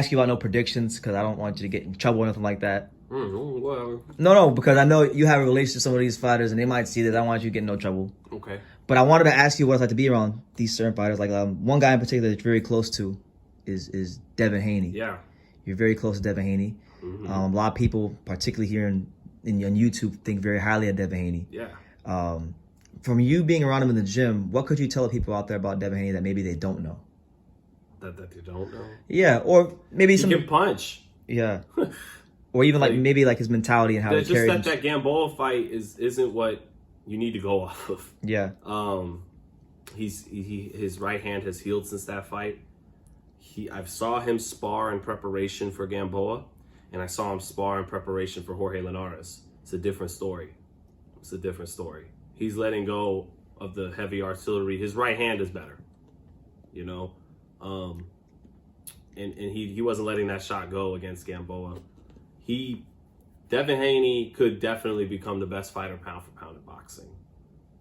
Ask you about no predictions because I don't want you to get in trouble or nothing like that. Whatever. No, because I know you have a relationship with some of these fighters and they might see that. I don't want you to get in no trouble. Okay. But I wanted to ask you what it's like to be around these certain fighters. Like one guy in particular that you're very close to is Devin Haney. Yeah. You're very close to Devin Haney. Mm-hmm. A lot of people, particularly here on YouTube, think very highly of Devin Haney. Yeah. From you being around him in the gym, what could you tell people out there about Devin Haney that maybe they don't know? That they don't know? Yeah, or maybe he can punch. Yeah. Or even like maybe like his mentality and how he carries. Just that Gamboa fight isn't what you need to go off of. Yeah. His right hand has healed since that fight. I saw him spar in preparation for Gamboa, and I saw him spar in preparation for Jorge Linares. It's a different story. It's a different story. He's letting go of the heavy artillery. His right hand is better, you know, and he wasn't letting that shot go against Gamboa. Devin Haney could definitely become the best fighter pound for pound in boxing.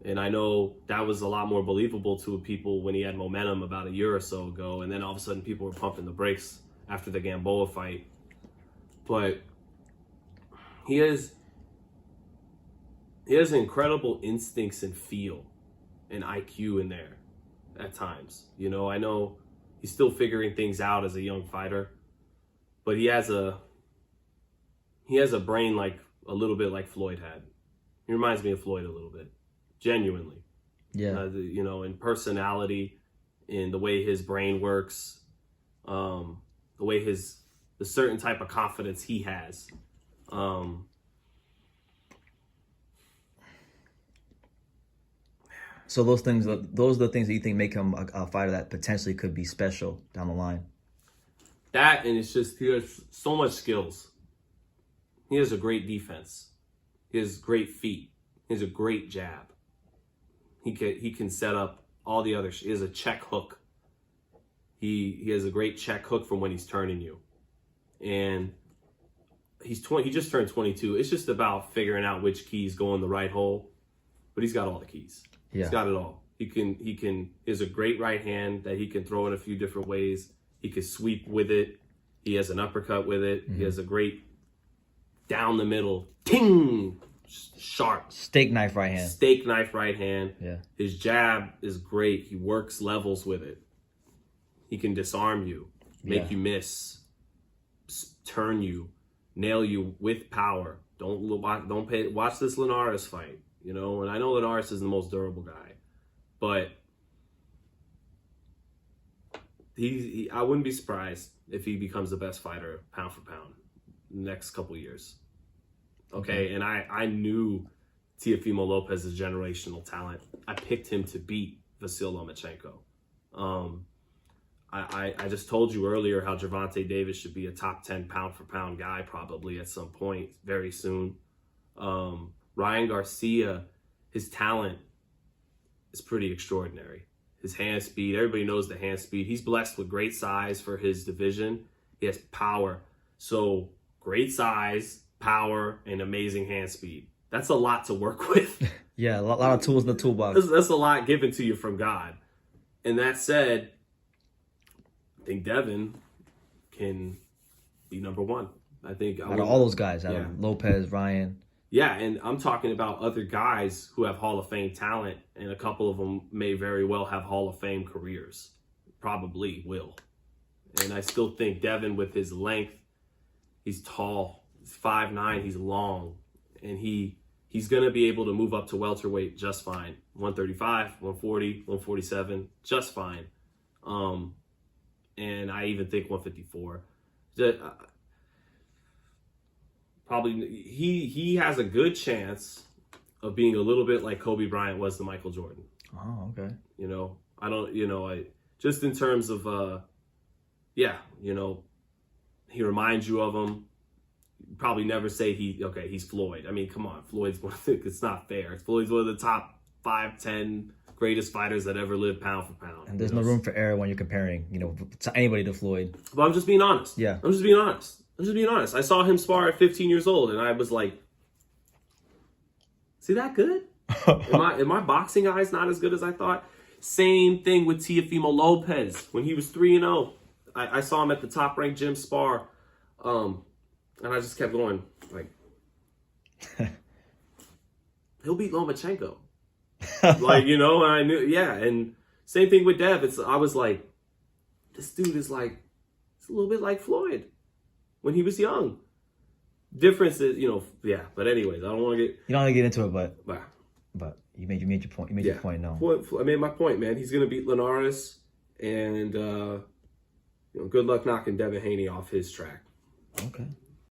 And I know that was a lot more believable to people when he had momentum about a year or so ago. And then all of a sudden people were pumping the brakes after the Gamboa fight. But he has incredible instincts and feel and IQ in there at times. You know, I know he's still figuring things out as a young fighter, but he has a brain like a little bit like Floyd had. He reminds me of Floyd a little bit, genuinely. Yeah. You know, in personality, in the way his brain works, the way the certain type of confidence he has. So those are the things that you think make him a fighter that potentially could be special down the line. That, and it's just, he has so much skills. He has a great defense. He has great feet. He has a great jab. He can set up all the other. He has a check hook. He has a great check hook from when he's turning you, and he just turned 22. It's just about figuring out which keys go in the right hole, but he's got all the keys. Yeah. He's got it all. He has a great right hand that he can throw in a few different ways. He can sweep with it. He has an uppercut with it. Mm-hmm. He has a great down the middle, ting, sharp. Steak knife right hand. Steak knife right hand. Yeah. His jab is great. He works levels with it. He can disarm you, make you miss, turn you, nail you with power. Watch this Linares fight, you know. And I know Linares is the most durable guy, but I wouldn't be surprised if he becomes the best fighter pound for pound in the next couple years. Okay, and I knew Teofimo Lopez's generational talent. I picked him to beat Vasyl Lomachenko. I just told you earlier how Gervonta Davis should be a top 10 pound for pound guy probably at some point very soon. Ryan Garcia, his talent is pretty extraordinary. His hand speed, everybody knows the hand speed. He's blessed with great size for his division. He has power. So great size, power, and amazing hand speed. That's a lot to work with. Yeah, a lot of tools in the toolbox. That's a lot given to you from God. And that said, I think Devin can be number one. I think out of all those guys, out of Lopez, Ryan. Yeah, and I'm talking about other guys who have Hall of Fame talent, and a couple of them may very well have Hall of Fame careers. Probably will. And I still think Devin, with his length, he's tall, he's 5'9", he's long, and he's going to be able to move up to welterweight just fine. 135, 140, 147, just fine. And I even think 154. Probably he has a good chance of being a little bit like Kobe Bryant was to Michael Jordan. Oh, okay. You know, I just in terms of you know, he reminds you of him. You probably never say he's Floyd. I mean, come on, Floyd's one of the, it's not fair. Floyd's one of the top 5-10 greatest fighters that ever lived pound for pound. And there's no room for error when you're comparing, you know, to anybody to Floyd. But I'm just being honest. Yeah. I'm just being honest. I saw him spar at 15 years old, and I was like, "Is he that good? Am my boxing eyes not as good as I thought?" Same thing with Teofimo Lopez when he was 3-0. I saw him at the top ranked gym spar, and I just kept going like, he'll beat Lomachenko. Like, you know, and I knew, yeah. And same thing with Dev. I was like, this dude is like, it's a little bit like Floyd when he was young. Difference is, you know, yeah. But anyways, I don't want to get. You don't want to get into it, but Wow. you made your point. You made your point. No, I made my point, man. He's gonna beat Linares, and you know, good luck knocking Devin Haney off his track. okay.